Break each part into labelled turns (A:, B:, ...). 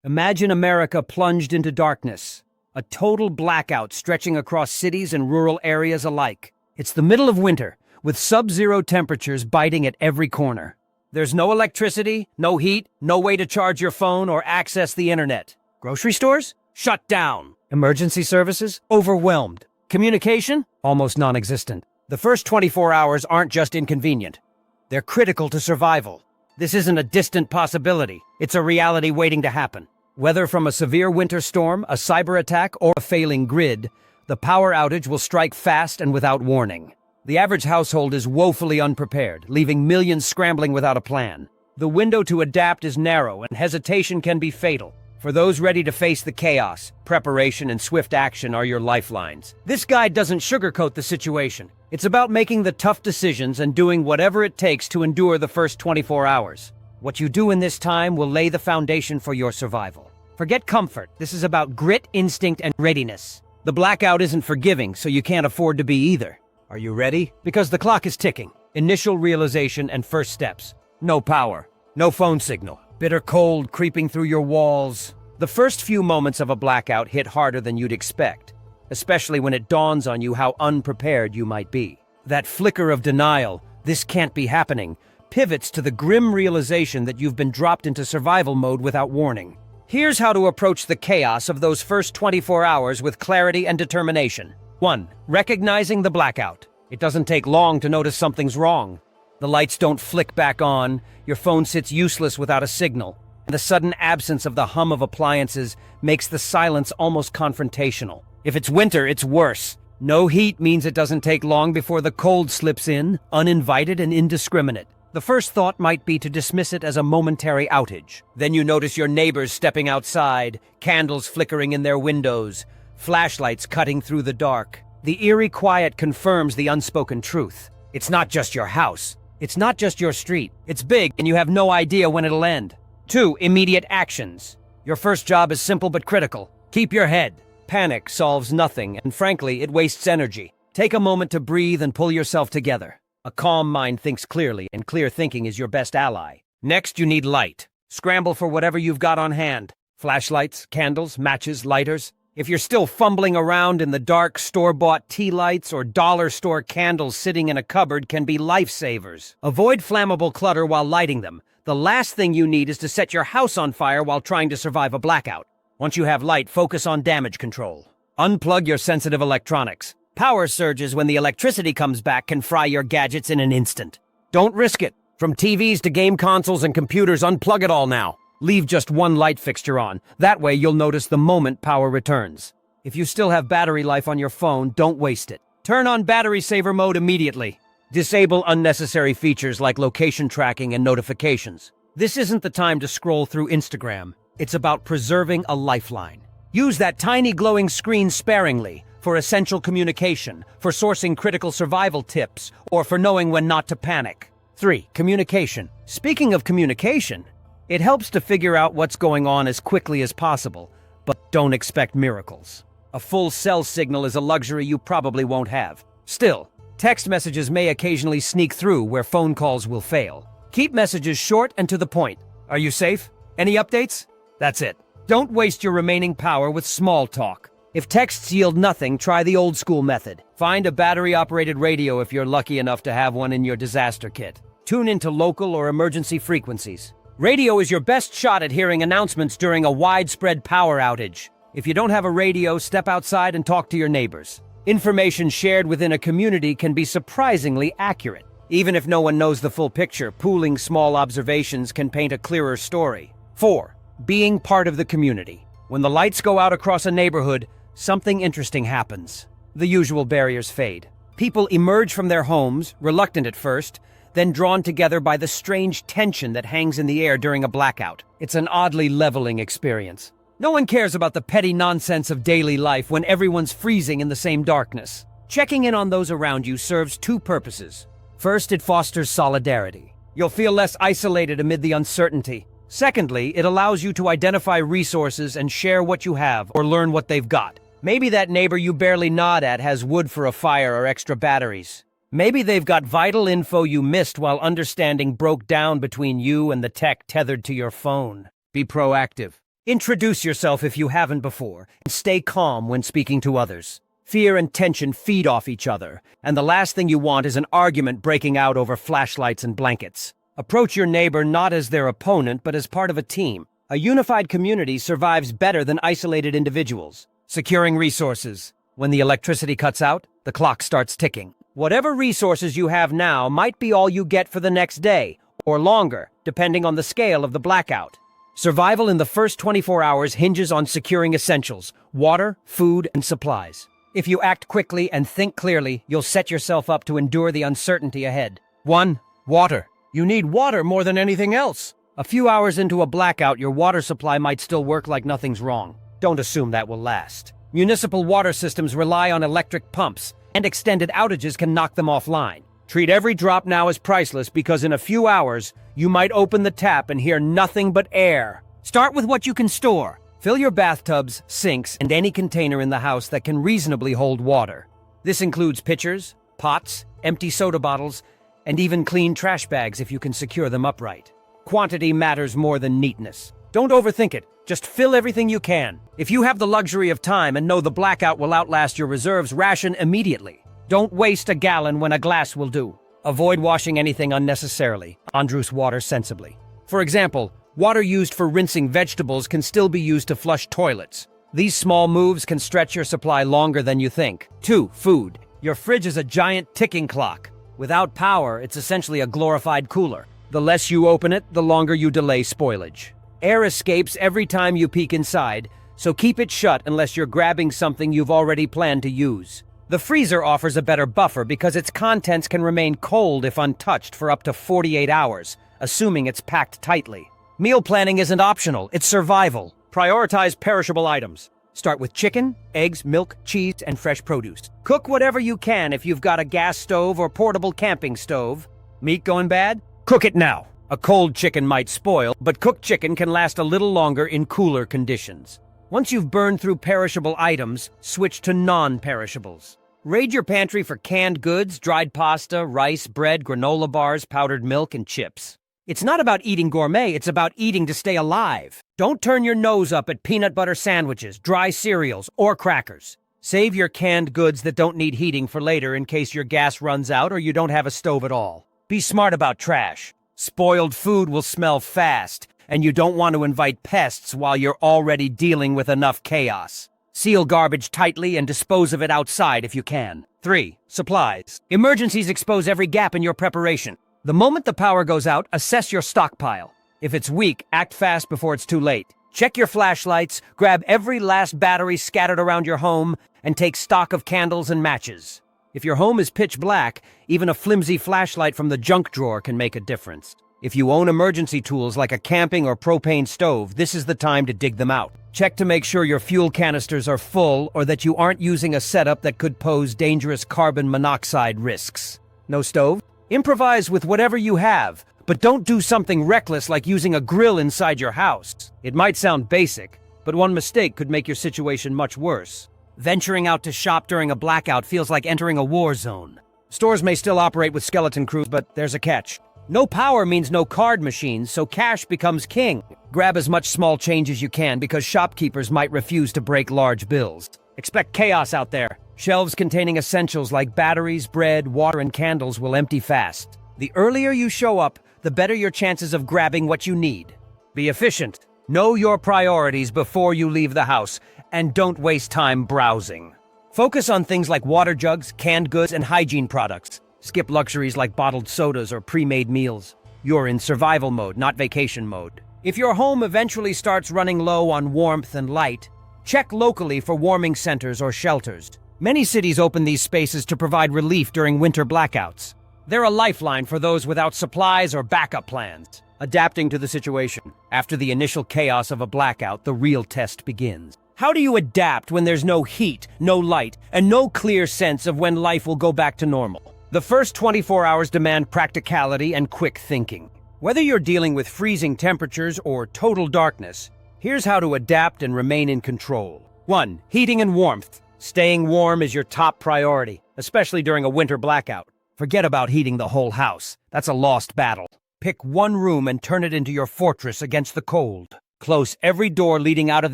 A: Imagine America plunged into darkness, a total blackout stretching across cities and rural areas alike. It's the middle of winter, with sub-zero temperatures biting at every corner. There's no electricity, no heat, no way to charge your phone or access the internet. Grocery stores? Shut down. Emergency services? Overwhelmed. Communication? Almost non-existent. The first 24 hours aren't just inconvenient. They're critical to survival. This isn't a distant possibility. It's a reality waiting to happen. Whether from a severe winter storm, a cyber attack, or a failing grid, the power outage will strike fast and without warning. The average household is woefully unprepared, leaving millions scrambling without a plan. The window to adapt is narrow, and hesitation can be fatal. For those ready to face the chaos, preparation and swift action are your lifelines. This guide doesn't sugarcoat the situation. It's about making the tough decisions and doing whatever it takes to endure the first 24 hours. What you do in this time will lay the foundation for your survival. Forget comfort. This is about grit, instinct, and readiness. The blackout isn't forgiving, so you can't afford to be either. Are you ready? Because the clock is ticking. Initial realization and first steps. No power. No phone signal. Bitter cold creeping through your walls. The first few moments of a blackout hit harder than you'd expect, especially when it dawns on you how unprepared you might be. That flicker of denial, this can't be happening, pivots to the grim realization that you've been dropped into survival mode without warning. Here's how to approach the chaos of those first 24 hours with clarity and determination. 1. Recognizing the blackout. It doesn't take long to notice something's wrong. The lights don't flick back on, your phone sits useless without a signal, and the sudden absence of the hum of appliances makes the silence almost confrontational. If it's winter, it's worse. No heat means it doesn't take long before the cold slips in, uninvited and indiscriminate. The first thought might be to dismiss it as a momentary outage. Then you notice your neighbors stepping outside, candles flickering in their windows, flashlights cutting through the dark. The eerie quiet confirms the unspoken truth. It's not just your house. It's not just your street. It's big, and you have no idea when it'll end. 2. Immediate actions. Your first job is simple but critical. Keep your head. Panic solves nothing, and frankly, it wastes energy. Take a moment to breathe and pull yourself together. A calm mind thinks clearly, and clear thinking is your best ally. Next, you need light. Scramble for whatever you've got on hand. Flashlights, candles, matches, lighters. If you're still fumbling around in the dark, store-bought tea lights or dollar store candles sitting in a cupboard can be lifesavers. Avoid flammable clutter while lighting them. The last thing you need is to set your house on fire while trying to survive a blackout. Once you have light, focus on damage control. Unplug your sensitive electronics. Power surges when the electricity comes back can fry your gadgets in an instant. Don't risk it. From TVs to game consoles and computers, unplug it all now. Leave just one light fixture on. That way you'll notice the moment power returns. If you still have battery life on your phone, don't waste it. Turn on battery saver mode immediately. Disable unnecessary features like location tracking and notifications. This isn't the time to scroll through Instagram. It's about preserving a lifeline. Use that tiny glowing screen sparingly for essential communication, for sourcing critical survival tips, or for knowing when not to panic. 3. Communication. Speaking of communication, it helps to figure out what's going on as quickly as possible, but don't expect miracles. A full cell signal is a luxury you probably won't have. Still, text messages may occasionally sneak through where phone calls will fail. Keep messages short and to the point. Are you safe? Any updates? That's it. Don't waste your remaining power with small talk. If texts yield nothing, try the old school method. Find a battery-operated radio if you're lucky enough to have one in your disaster kit. Tune into local or emergency frequencies. Radio is your best shot at hearing announcements during a widespread power outage. If you don't have a radio, step outside and talk to your neighbors. Information shared within a community can be surprisingly accurate. Even if no one knows the full picture, pooling small observations can paint a clearer story. 4. Being part of the community. When the lights go out across a neighborhood, something interesting happens. The usual barriers fade. People emerge from their homes, reluctant at first, then drawn together by the strange tension that hangs in the air during a blackout. It's an oddly leveling experience. No one cares about the petty nonsense of daily life when everyone's freezing in the same darkness. Checking in on those around you serves 2 purposes. First, it fosters solidarity. You'll feel less isolated amid the uncertainty. Secondly, it allows you to identify resources and share what you have or learn what they've got. Maybe that neighbor you barely nod at has wood for a fire or extra batteries. Maybe they've got vital info you missed while understanding broke down between you and the tech tethered to your phone. Be proactive. Introduce yourself if you haven't before, and stay calm when speaking to others. Fear and tension feed off each other, and the last thing you want is an argument breaking out over flashlights and blankets. Approach your neighbor not as their opponent, but as part of a team. A unified community survives better than isolated individuals. Securing resources. When the electricity cuts out, the clock starts ticking. Whatever resources you have now might be all you get for the next day, or longer, depending on the scale of the blackout. Survival in the first 24 hours hinges on securing essentials: water, food, and supplies. If you act quickly and think clearly, you'll set yourself up to endure the uncertainty ahead. 1. Water. You need water more than anything else. A few hours into a blackout, your water supply might still work like nothing's wrong. Don't assume that will last. Municipal water systems rely on electric pumps, and extended outages can knock them offline. Treat every drop now as priceless because in a few hours, you might open the tap and hear nothing but air. Start with what you can store. Fill your bathtubs, sinks, and any container in the house that can reasonably hold water. This includes pitchers, pots, empty soda bottles, and even clean trash bags if you can secure them upright. Quantity matters more than neatness. Don't overthink it. Just fill everything you can. If you have the luxury of time and know the blackout will outlast your reserves, ration immediately. Don't waste a gallon when a glass will do. Avoid washing anything unnecessarily. Andrews water sensibly. For example, water used for rinsing vegetables can still be used to flush toilets. These small moves can stretch your supply longer than you think. 2. Food. Your fridge is a giant ticking clock. Without power, it's essentially a glorified cooler. The less you open it, the longer you delay spoilage. Air escapes every time you peek inside, so keep it shut unless you're grabbing something you've already planned to use. The freezer offers a better buffer because its contents can remain cold if untouched for up to 48 hours, assuming it's packed tightly. Meal planning isn't optional, it's survival. Prioritize perishable items. Start with chicken, eggs, milk, cheese, and fresh produce. Cook whatever you can if you've got a gas stove or portable camping stove. Meat going bad? Cook it now. A cold chicken might spoil, but cooked chicken can last a little longer in cooler conditions. Once you've burned through perishable items, switch to non-perishables. Raid your pantry for canned goods, dried pasta, rice, bread, granola bars, powdered milk, and chips. It's not about eating gourmet, it's about eating to stay alive. Don't turn your nose up at peanut butter sandwiches, dry cereals, or crackers. Save your canned goods that don't need heating for later in case your gas runs out or you don't have a stove at all. Be smart about trash. Spoiled food will smell fast, and you don't want to invite pests while you're already dealing with enough chaos. Seal garbage tightly and dispose of it outside if you can. 3. Supplies. Emergencies expose every gap in your preparation. The moment the power goes out, assess your stockpile. If it's weak, act fast before it's too late. Check your flashlights, grab every last battery scattered around your home, and take stock of candles and matches. If your home is pitch black, even a flimsy flashlight from the junk drawer can make a difference. If you own emergency tools like a camping or propane stove, this is the time to dig them out. Check to make sure your fuel canisters are full or that you aren't using a setup that could pose dangerous carbon monoxide risks. No stove? Improvise with whatever you have, but don't do something reckless like using a grill inside your house. It might sound basic, but one mistake could make your situation much worse. Venturing out to shop during a blackout feels like entering a war zone. Stores may still operate with skeleton crews, but there's a catch. No power means no card machines, so cash becomes king. Grab as much small change as you can because shopkeepers might refuse to break large bills. Expect chaos out there. Shelves containing essentials like batteries, bread, water, and candles will empty fast. The earlier you show up, the better your chances of grabbing what you need. Be efficient. Know your priorities before you leave the house, and don't waste time browsing. Focus on things like water jugs, canned goods, and hygiene products. Skip luxuries like bottled sodas or pre-made meals. You're in survival mode, not vacation mode. If your home eventually starts running low on warmth and light, check locally for warming centers or shelters. Many cities open these spaces to provide relief during winter blackouts. They're a lifeline for those without supplies or backup plans. Adapting to the situation. After the initial chaos of a blackout, the real test begins. How do you adapt when there's no heat, no light, and no clear sense of when life will go back to normal? The first 24 hours demand practicality and quick thinking. Whether you're dealing with freezing temperatures or total darkness, here's how to adapt and remain in control. 1. Heating and warmth. Staying warm is your top priority, especially during a winter blackout. Forget about heating the whole house. That's a lost battle. Pick one room and turn it into your fortress against the cold. Close every door leading out of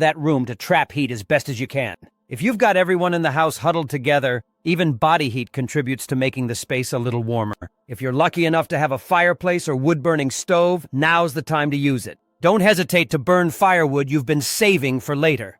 A: that room to trap heat as best as you can. If you've got everyone in the house huddled together, even body heat contributes to making the space a little warmer. If you're lucky enough to have a fireplace or wood-burning stove, now's the time to use it. Don't hesitate to burn firewood you've been saving for later.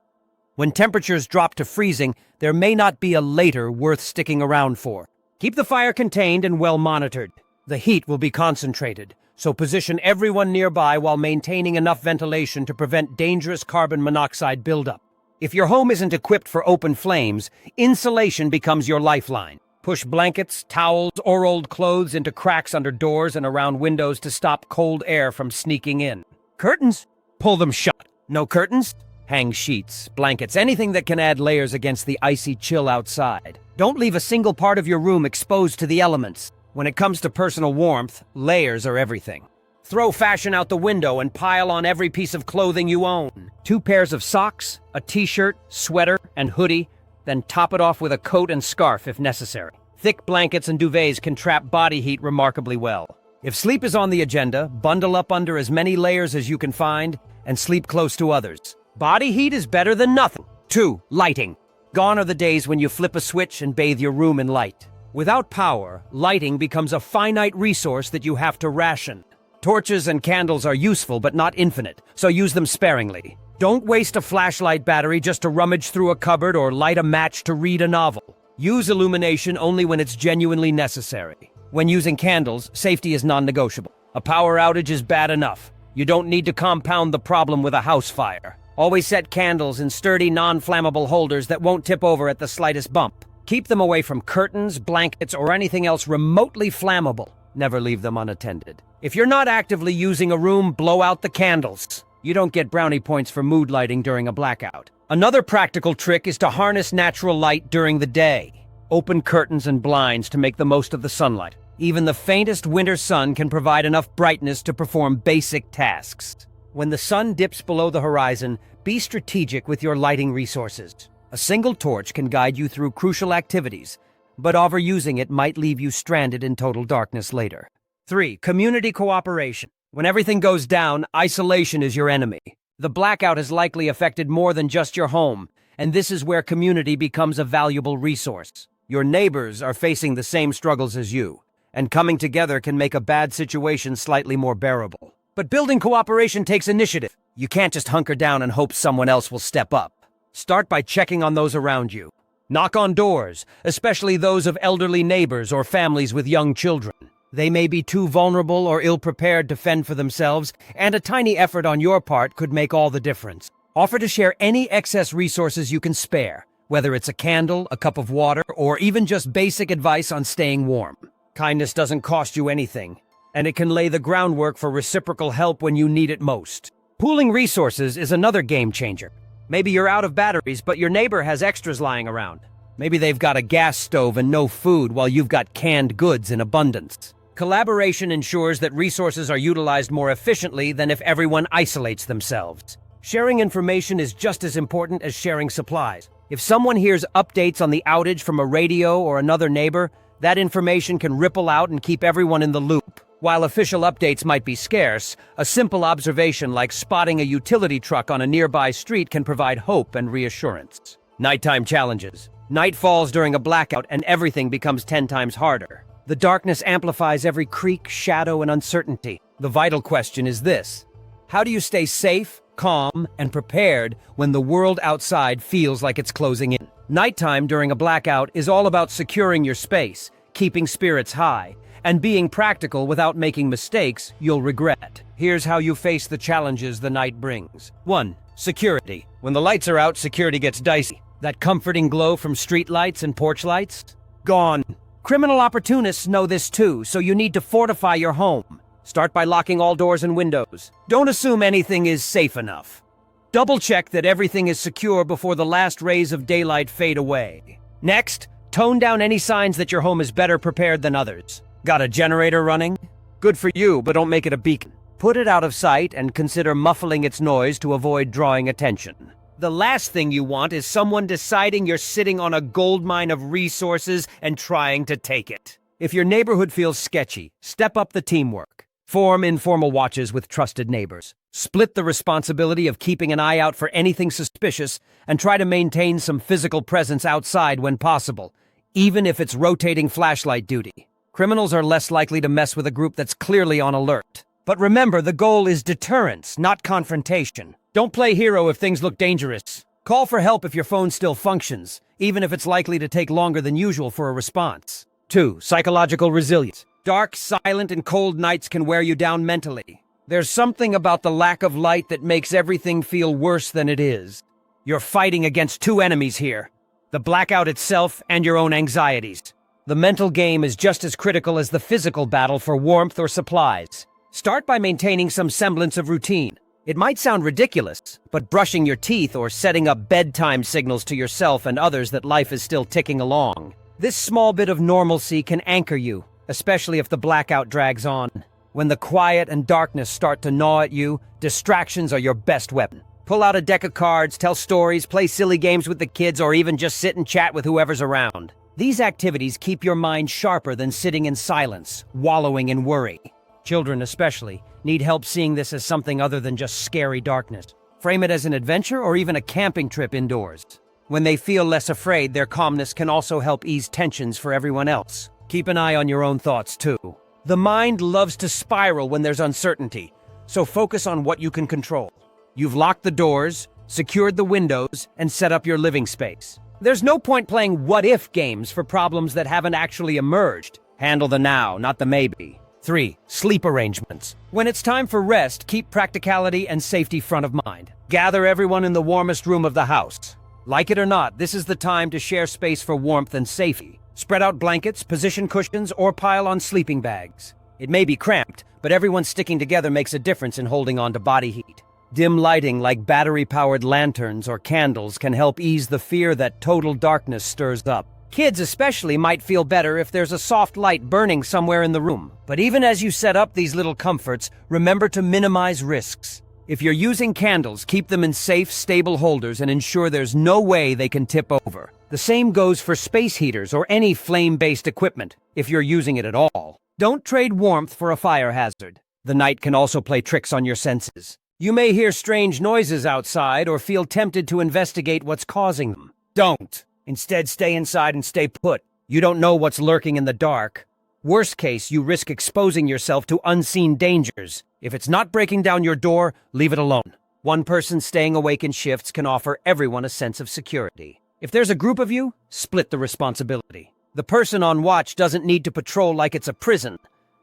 A: When temperatures drop to freezing, there may not be a later worth sticking around for. Keep the fire contained and well monitored. The heat will be concentrated, so position everyone nearby while maintaining enough ventilation to prevent dangerous carbon monoxide buildup. If your home isn't equipped for open flames, insulation becomes your lifeline. Push blankets, towels, or old clothes into cracks under doors and around windows to stop cold air from sneaking in. Curtains? Pull them shut. No curtains? Hang sheets, blankets, anything that can add layers against the icy chill outside. Don't leave a single part of your room exposed to the elements. When it comes to personal warmth, layers are everything. Throw fashion out the window and pile on every piece of clothing you own. 2 pairs of socks, a t-shirt, sweater, and hoodie, then top it off with a coat and scarf if necessary. Thick blankets and duvets can trap body heat remarkably well. If sleep is on the agenda, bundle up under as many layers as you can find and sleep close to others. Body heat is better than nothing. 2. Lighting. Gone are the days when you flip a switch and bathe your room in light. Without power, lighting becomes a finite resource that you have to ration. Torches and candles are useful but not infinite, so use them sparingly. Don't waste a flashlight battery just to rummage through a cupboard or light a match to read a novel. Use illumination only when it's genuinely necessary. When using candles, safety is non-negotiable. A power outage is bad enough. You don't need to compound the problem with a house fire. Always set candles in sturdy, non-flammable holders that won't tip over at the slightest bump. Keep them away from curtains, blankets, or anything else remotely flammable. Never leave them unattended. If you're not actively using a room, blow out the candles. You don't get brownie points for mood lighting during a blackout. Another practical trick is to harness natural light during the day. Open curtains and blinds to make the most of the sunlight. Even the faintest winter sun can provide enough brightness to perform basic tasks. When the sun dips below the horizon, be strategic with your lighting resources. A single torch can guide you through crucial activities, but overusing it might leave you stranded in total darkness later. 3. Community cooperation. When everything goes down, isolation is your enemy. The blackout has likely affected more than just your home, and this is where community becomes a valuable resource. Your neighbors are facing the same struggles as you, and coming together can make a bad situation slightly more bearable. But building cooperation takes initiative. You can't just hunker down and hope someone else will step up. Start by checking on those around you. Knock on doors, especially those of elderly neighbors or families with young children. They may be too vulnerable or ill-prepared to fend for themselves, and a tiny effort on your part could make all the difference. Offer to share any excess resources you can spare, whether it's a candle, a cup of water, or even just basic advice on staying warm. Kindness doesn't cost you anything, and it can lay the groundwork for reciprocal help when you need it most. Pooling resources is another game changer. Maybe you're out of batteries, but your neighbor has extras lying around. Maybe they've got a gas stove and no food while you've got canned goods in abundance. Collaboration ensures that resources are utilized more efficiently than if everyone isolates themselves. Sharing information is just as important as sharing supplies. If someone hears updates on the outage from a radio or another neighbor, that information can ripple out and keep everyone in the loop. While official updates might be scarce, a simple observation like spotting a utility truck on a nearby street can provide hope and reassurance. Nighttime challenges. Night falls during a blackout and everything becomes 10 times harder. The darkness amplifies every creak, shadow, and uncertainty. The vital question is this: how do you stay safe, calm, and prepared when the world outside feels like it's closing in? Nighttime during a blackout is all about securing your space, keeping spirits high, and being practical without making mistakes you'll regret. Here's how you face the challenges the night brings. 1. Security. When the lights are out, security gets dicey. That comforting glow from street lights and porch lights? Gone. Criminal opportunists know this too, so you need to fortify your home. Start by locking all doors and windows. Don't assume anything is safe enough. Double-check that everything is secure before the last rays of daylight fade away. Next, tone down any signs that your home is better prepared than others. Got a generator running? Good for you, but don't make it a beacon. Put it out of sight and consider muffling its noise to avoid drawing attention. The last thing you want is someone deciding you're sitting on a goldmine of resources and trying to take it. If your neighborhood feels sketchy, step up the teamwork. Form informal watches with trusted neighbors. Split the responsibility of keeping an eye out for anything suspicious and try to maintain some physical presence outside when possible, even if it's rotating flashlight duty. Criminals are less likely to mess with a group that's clearly on alert. But remember, the goal is deterrence, not confrontation. Don't play hero if things look dangerous. Call for help if your phone still functions, even if it's likely to take longer than usual for a response. 2. Psychological resilience. Dark, silent, and cold nights can wear you down mentally. There's something about the lack of light that makes everything feel worse than it is. You're fighting against two enemies here: the blackout itself and your own anxieties. The mental game is just as critical as the physical battle for warmth or supplies. Start by maintaining some semblance of routine. It might sound ridiculous, but brushing your teeth or setting up bedtime signals to yourself and others that life is still ticking along. This small bit of normalcy can anchor you, especially if the blackout drags on. When the quiet and darkness start to gnaw at you, distractions are your best weapon. Pull out a deck of cards, tell stories, play silly games with the kids, or even just sit and chat with whoever's around. These activities keep your mind sharper than sitting in silence, wallowing in worry. Children especially need help seeing this as something other than just scary darkness. Frame it as an adventure or even a camping trip indoors. When they feel less afraid, their calmness can also help ease tensions for everyone else. Keep an eye on your own thoughts, too. The mind loves to spiral when there's uncertainty, so focus on what you can control. You've locked the doors, secured the windows, and set up your living space. There's no point playing what-if games for problems that haven't actually emerged. Handle the now, not the maybe. 3. Sleep arrangements. When it's time for rest, keep practicality and safety front of mind. Gather everyone in the warmest room of the house. Like it or not, this is the time to share space for warmth and safety. Spread out blankets, position cushions, or pile on sleeping bags. It may be cramped, but everyone sticking together makes a difference in holding on to body heat. Dim lighting like battery-powered lanterns or candles can help ease the fear that total darkness stirs up. Kids especially might feel better if there's a soft light burning somewhere in the room. But even as you set up these little comforts, remember to minimize risks. If you're using candles, keep them in safe, stable holders and ensure there's no way they can tip over. The same goes for space heaters or any flame-based equipment, if you're using it at all. Don't trade warmth for a fire hazard. The night can also play tricks on your senses. You may hear strange noises outside or feel tempted to investigate what's causing them. Don't. Instead, stay inside and stay put. You don't know what's lurking in the dark. Worst case, you risk exposing yourself to unseen dangers. If it's not breaking down your door, leave it alone. One person staying awake in shifts can offer everyone a sense of security. If there's a group of you, split the responsibility. The person on watch doesn't need to patrol like it's a prison.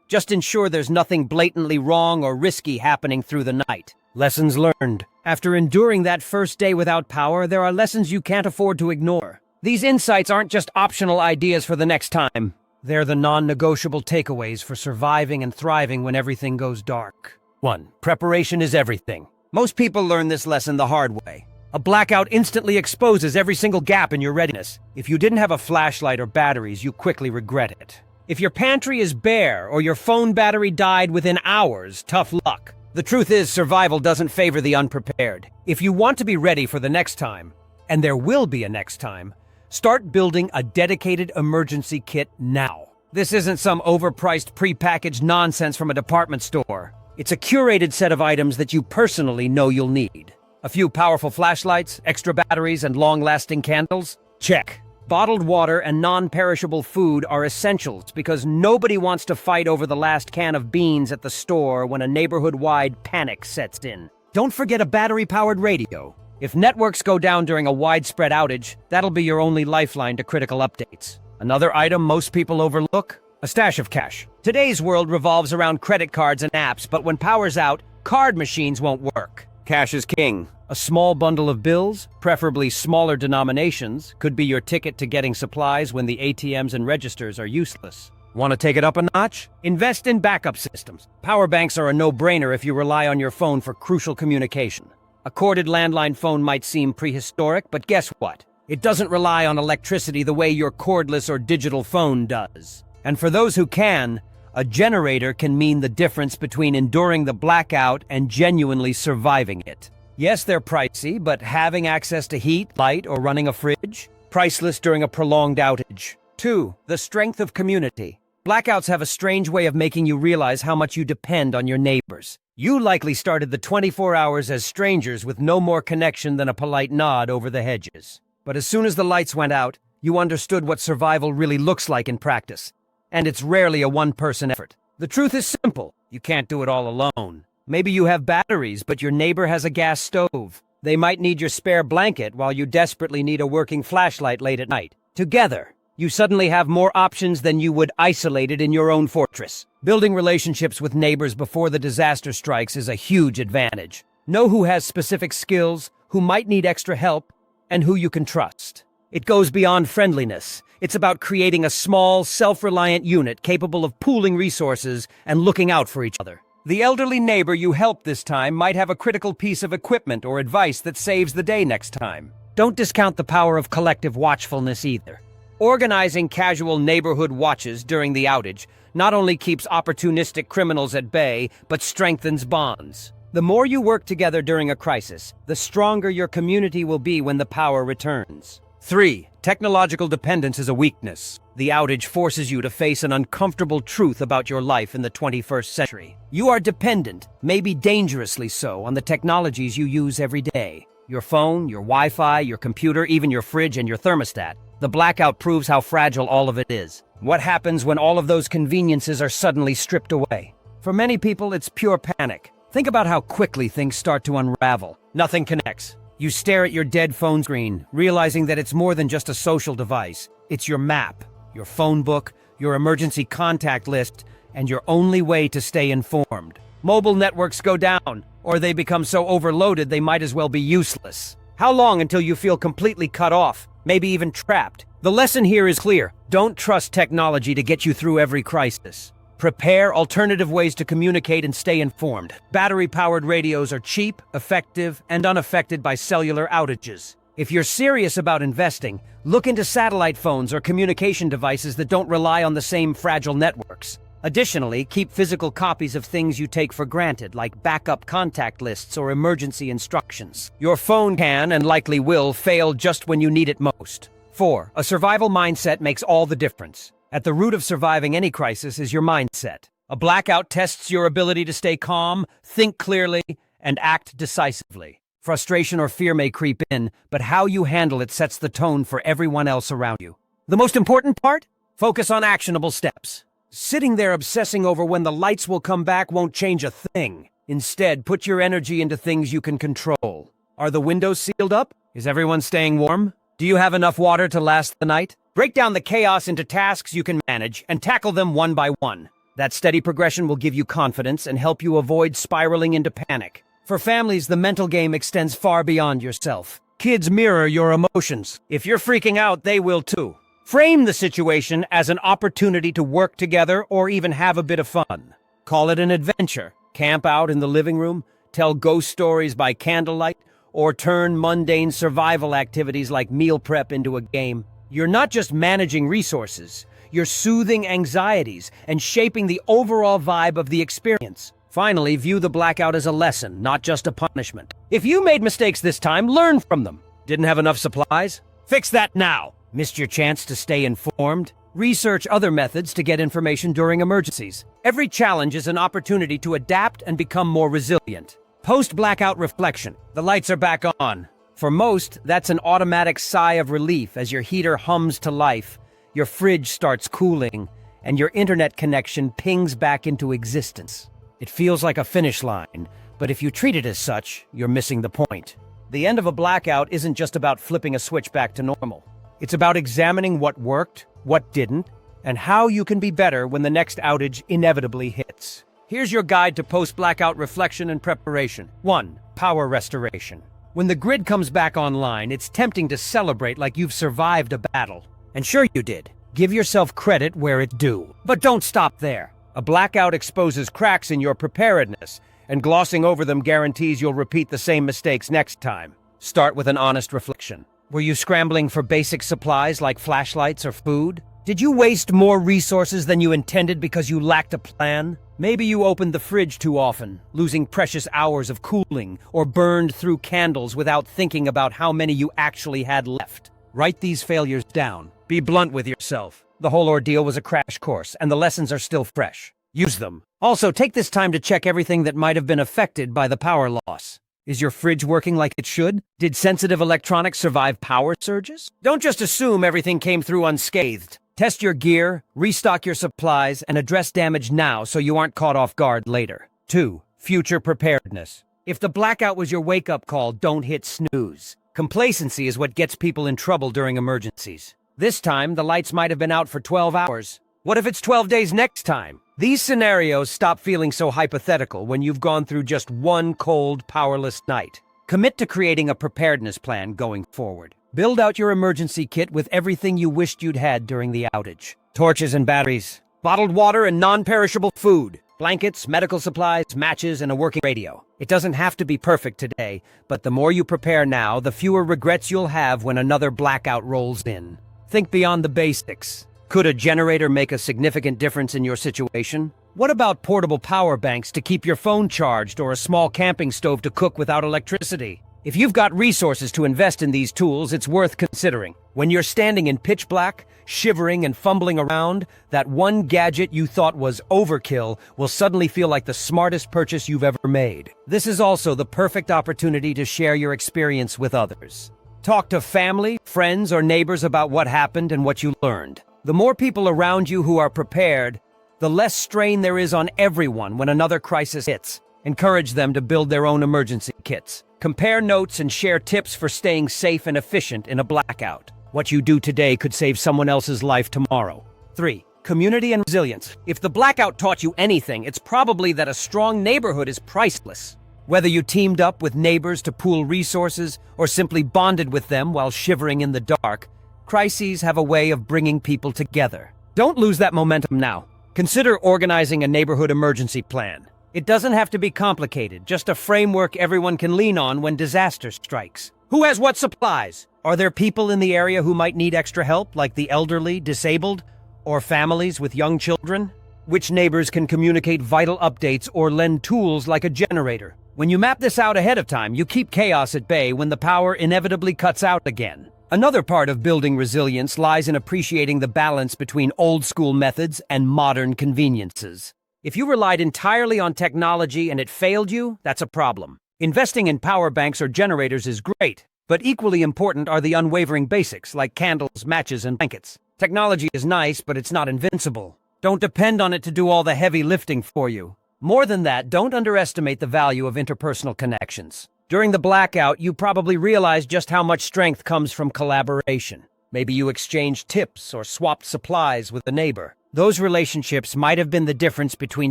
A: Just ensure there's nothing blatantly wrong or risky happening through the night. Lessons learned. After enduring that first day without power, there are lessons you can't afford to ignore. These insights aren't just optional ideas for the next time. They're the non-negotiable takeaways for surviving and thriving when everything goes dark. 1. Preparation is everything. Most people learn this lesson the hard way. A blackout instantly exposes every single gap in your readiness. If you didn't have a flashlight or batteries, you quickly regret it. If your pantry is bare or your phone battery died within hours, tough luck. The truth is, survival doesn't favor the unprepared. If you want to be ready for the next time, and there will be a next time, start building a dedicated emergency kit now. This isn't some overpriced prepackaged nonsense from a department store. It's a curated set of items that you personally know you'll need. A few powerful flashlights, extra batteries, and long-lasting candles? Check. Bottled water and non-perishable food are essentials because nobody wants to fight over the last can of beans at the store when a neighborhood-wide panic sets in. Don't forget a battery-powered radio. If networks go down during a widespread outage, that'll be your only lifeline to critical updates. Another item most people overlook? A stash of cash. Today's world revolves around credit cards and apps, but when power's out, card machines won't work. Cash is king. A small bundle of bills, preferably smaller denominations, could be your ticket to getting supplies when the ATMs and registers are useless. Want to take it up a notch? Invest in backup systems. Power banks are a no-brainer if you rely on your phone for crucial communication. A corded landline phone might seem prehistoric, but guess what? It doesn't rely on electricity the way your cordless or digital phone does. And for those who can, a generator can mean the difference between enduring the blackout and genuinely surviving it. Yes, they're pricey, but having access to heat, light, or running a fridge? Priceless during a prolonged outage. 2. The strength of community. Blackouts have a strange way of making you realize how much you depend on your neighbors. You likely started the 24 hours as strangers with no more connection than a polite nod over the hedges. But as soon as the lights went out, you understood what survival really looks like in practice. And it's rarely a one-person effort. The truth is simple. You can't do it all alone. Maybe you have batteries, but your neighbor has a gas stove. They might need your spare blanket while you desperately need a working flashlight late at night. Together, you suddenly have more options than you would isolated in your own fortress. Building relationships with neighbors before the disaster strikes is a huge advantage. Know who has specific skills, who might need extra help, and who you can trust. It goes beyond friendliness. It's about creating a small, self-reliant unit capable of pooling resources and looking out for each other. The elderly neighbor you helped this time might have a critical piece of equipment or advice that saves the day next time. Don't discount the power of collective watchfulness either. Organizing casual neighborhood watches during the outage not only keeps opportunistic criminals at bay, but strengthens bonds. The more you work together during a crisis, the stronger your community will be when the power returns. 3. Technological dependence is a weakness. The outage forces you to face an uncomfortable truth about your life in the 21st century. You are dependent, maybe dangerously so, on the technologies you use every day. Your phone, your Wi-Fi, your computer, even your fridge and your thermostat. The blackout proves how fragile all of it is. What happens when all of those conveniences are suddenly stripped away? For many people, it's pure panic. Think about how quickly things start to unravel. Nothing connects. You stare at your dead phone screen, realizing that it's more than just a social device. It's your map, your phone book, your emergency contact list, and your only way to stay informed. Mobile networks go down, or they become so overloaded they might as well be useless. How long until you feel completely cut off, maybe even trapped? The lesson here is clear. Don't trust technology to get you through every crisis. Prepare alternative ways to communicate and stay informed. Battery-powered radios are cheap, effective, and unaffected by cellular outages. If you're serious about investing, look into satellite phones or communication devices that don't rely on the same fragile networks. Additionally, keep physical copies of things you take for granted, like backup contact lists or emergency instructions. Your phone can, and likely will, fail just when you need it most. 4. A survival mindset makes all the difference. At the root of surviving any crisis is your mindset. A blackout tests your ability to stay calm, think clearly, and act decisively. Frustration or fear may creep in, but how you handle it sets the tone for everyone else around you. The most important part? Focus on actionable steps. Sitting there obsessing over when the lights will come back won't change a thing. Instead, put your energy into things you can control. Are the windows sealed up? Is everyone staying warm? Do you have enough water to last the night? Break down the chaos into tasks you can manage and tackle them one by one. That steady progression will give you confidence and help you avoid spiraling into panic. For families, the mental game extends far beyond yourself. Kids mirror your emotions. If you're freaking out, they will too. Frame the situation as an opportunity to work together or even have a bit of fun. Call it an adventure. Camp out in the living room, tell ghost stories by candlelight, or turn mundane survival activities like meal prep into a game. You're not just managing resources, you're soothing anxieties and shaping the overall vibe of the experience. Finally, view the blackout as a lesson, not just a punishment. If you made mistakes this time, learn from them. Didn't have enough supplies? Fix that now. Missed your chance to stay informed? Research other methods to get information during emergencies. Every challenge is an opportunity to adapt and become more resilient. Post-blackout reflection. The lights are back on. For most, that's an automatic sigh of relief as your heater hums to life, your fridge starts cooling, and your internet connection pings back into existence. It feels like a finish line, but if you treat it as such, you're missing the point. The end of a blackout isn't just about flipping a switch back to normal. It's about examining what worked, what didn't, and how you can be better when the next outage inevitably hits. Here's your guide to post-blackout reflection and preparation. 1. Power restoration. When the grid comes back online, it's tempting to celebrate like you've survived a battle. And sure you did. Give yourself credit where it's due. But don't stop there. A blackout exposes cracks in your preparedness, and glossing over them guarantees you'll repeat the same mistakes next time. Start with an honest reflection. Were you scrambling for basic supplies like flashlights or food? Did you waste more resources than you intended because you lacked a plan? Maybe you opened the fridge too often, losing precious hours of cooling, or burned through candles without thinking about how many you actually had left. Write these failures down. Be blunt with yourself. The whole ordeal was a crash course, and the lessons are still fresh. Use them. Also, take this time to check everything that might have been affected by the power loss. Is your fridge working like it should? Did sensitive electronics survive power surges? Don't just assume everything came through unscathed. Test your gear, restock your supplies, and address damage now so you aren't caught off guard later. 2. Future preparedness. If the blackout was your wake-up call, don't hit snooze. Complacency is what gets people in trouble during emergencies. This time, the lights might have been out for 12 hours. What if it's 12 days next time? These scenarios stop feeling so hypothetical when you've gone through just one cold, powerless night. Commit to creating a preparedness plan going forward. Build out your emergency kit with everything you wished you'd had during the outage. Torches and batteries, bottled water and non-perishable food, blankets, medical supplies, matches, and a working radio. It doesn't have to be perfect today, but the more you prepare now, the fewer regrets you'll have when another blackout rolls in. Think beyond the basics. Could a generator make a significant difference in your situation? What about portable power banks to keep your phone charged or a small camping stove to cook without electricity? If you've got resources to invest in these tools, it's worth considering. When you're standing in pitch black, shivering and fumbling around, that one gadget you thought was overkill will suddenly feel like the smartest purchase you've ever made. This is also the perfect opportunity to share your experience with others. Talk to family, friends, or neighbors about what happened and what you learned. The more people around you who are prepared, the less strain there is on everyone when another crisis hits. Encourage them to build their own emergency kits. Compare notes and share tips for staying safe and efficient in a blackout. What you do today could save someone else's life tomorrow. 3. Community and resilience. If the blackout taught you anything, it's probably that a strong neighborhood is priceless. Whether you teamed up with neighbors to pool resources or simply bonded with them while shivering in the dark, crises have a way of bringing people together. Don't lose that momentum now. Consider organizing a neighborhood emergency plan. It doesn't have to be complicated, just a framework everyone can lean on when disaster strikes. Who has what supplies? Are there people in the area who might need extra help, like the elderly, disabled, or families with young children? Which neighbors can communicate vital updates or lend tools like a generator? When you map this out ahead of time, you keep chaos at bay when the power inevitably cuts out again. Another part of building resilience lies in appreciating the balance between old-school methods and modern conveniences. If you relied entirely on technology and it failed you, that's a problem. Investing in power banks or generators is great, but equally important are the unwavering basics like candles, matches, and blankets. Technology is nice, but it's not invincible. Don't depend on it to do all the heavy lifting for you. More than that, don't underestimate the value of interpersonal connections. During the blackout, you probably realized just how much strength comes from collaboration. Maybe you exchanged tips or swapped supplies with a neighbor. Those relationships might have been the difference between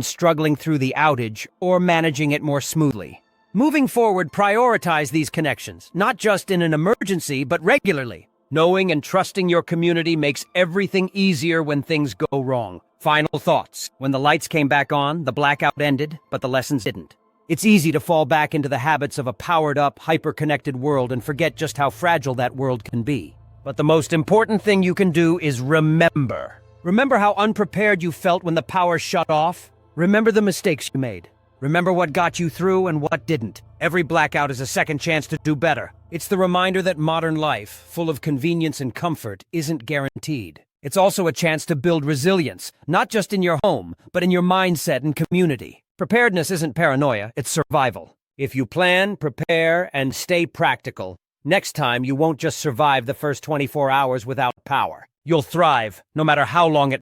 A: struggling through the outage or managing it more smoothly. Moving forward, prioritize these connections, not just in an emergency, but regularly. Knowing and trusting your community makes everything easier when things go wrong. Final thoughts. When the lights came back on, the blackout ended, but the lessons didn't. It's easy to fall back into the habits of a powered-up, hyper-connected world and forget just how fragile that world can be. But the most important thing you can do is remember. Remember how unprepared you felt when the power shut off? Remember the mistakes you made. Remember what got you through and what didn't. Every blackout is a second chance to do better. It's the reminder that modern life, full of convenience and comfort, isn't guaranteed. It's also a chance to build resilience, not just in your home, but in your mindset and community. Preparedness isn't paranoia, it's survival. If you plan, prepare, and stay practical, next time you won't just survive the first 24 hours without power. You'll thrive, no matter how long it